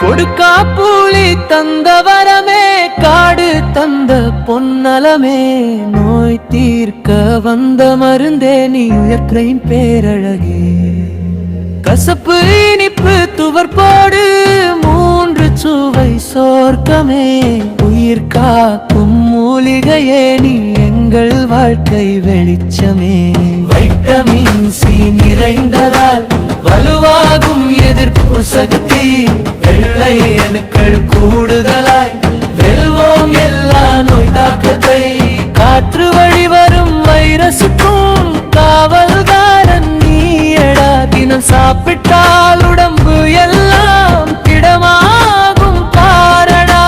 கொடுக்கா பூலி தந்த வரமே காடு தந்த பொன்னலமே நோய் தீர்க்க வந்த மருந்தே நீ இயற்கையின் பேரழகே கசப்பு இனிப்பு துவர்போடு மூன்று சுவை சோர்க்கமே உயிர் காக்கும் மூலிகையே நீ எங்கள் வாழ்க்கை வெளிச்சமே வைட்டமின் சி நிறைந்ததால் வலுவாகும் எதிர்ப்பு சக்தி வெள்ளை அணுக்கள் கூடுதலாய் வெல்வோம் எல்லா நோய் தாக்கத்தை காற்று வழி வரும் வைரசுக்கும் காவல்காரன் நீயடா தினம் சாப்பிட்டால் உடம்பு எல்லாம் கிடமாகும் பாரடா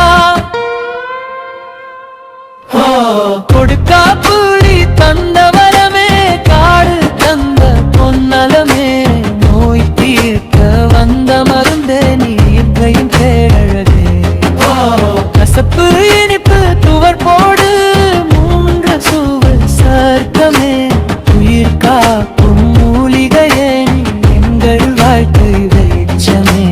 கொடுக்கா புலி தந்த வரமே காடு தந்த பொன்னலமே நோய் தீர்க்க வந்த மருந்தே நீ இன்றையின் பேரழகே கசப்பு இனிப்பு துவர் போடு மூன்று சுவை சர்க்கமே உயிர் காக்கும் மூலிகையே எங்கள் வாழ்க்கை வெளிச்சமே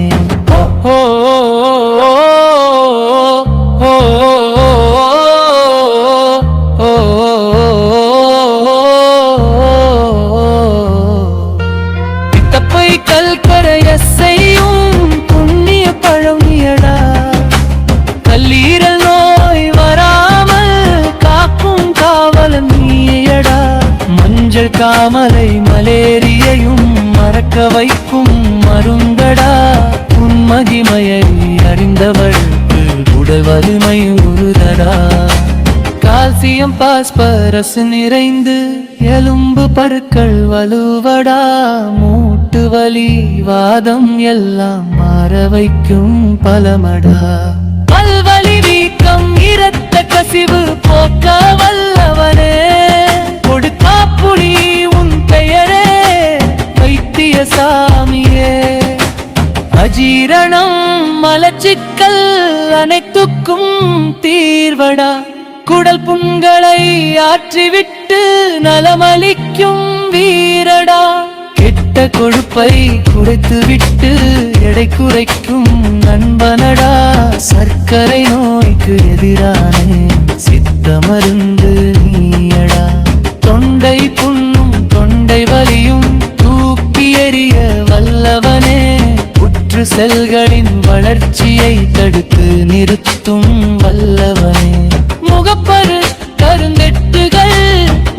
பித்தப்பை கல்கரைய செய்யும் புண்ணிய பழம் நீயடா கல்லீரல் நோய் வராமல் காக்கும் காவலன் நீயடா மஞ்சள் காமலை மலேரியையும் மறக்க வைக்கும் மருந்தடா உன் மகிமையை அறிந்தவளுக்கு உடல் வலிமை உருதடா கால்சியம் பாஸ்பரஸ் நிறைந்து எலும்பு பருக்கள் வலுவடா மூட்டு வலி வாதம் எல்லாம் மாற வைக்கும் பலமடா பல்வலி வீக்கம் இரத்த கசிவு போக்க வல்லவனே கொடுக்கா புலி உன் பெயரே வைத்திய சாமியே அஜீரணம் மலச்சிக்கல் அனைத்துக்கும் தீர்வடா குடல் புண்களை ஆற்றிவிட்டு நலமளிக்கும் வீரடா கெட்ட கொழுப்பை குறைத்து விட்டு எடை குறைக்கும் நண்பனடா சர்க்கரை நோய்க்கு எதிரான சித்த மருந்து நீயடா தொண்டை புண்ணும் தொண்டை வலியும் தூக்கி எறிய வல்லவனே புற்று செல்களின் வளர்ச்சியை தடுத்து நிறுத்தும் வல்லவனே முகப்பரு கருந்தெட்டுகள்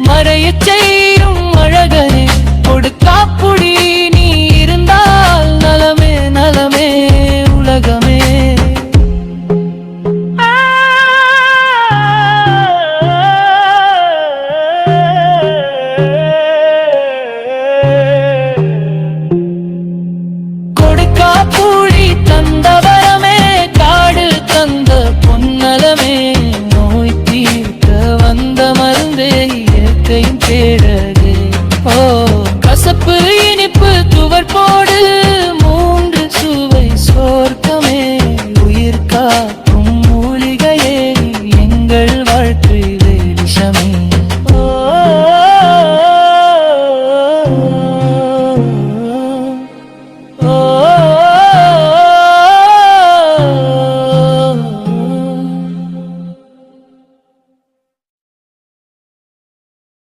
மறையச் செய்யும் அழகனே கொடுக்கா புடி நீ இருந்தால் நலமே நலமே உலகமே கொடுக்கா புடி தந்த வரமே காடு தந்த பொன்னலமே நோய் தீர்க்க வந்த மருந்தே இயற்கையின் பேரழகே கசப்பு இனிப்பு துவர் போடு மூன்று சுவை சோர்க்கமே உயிர் காக்கும் மூலிகையே எங்கள் வாழ்க்கை வெளிச்சமே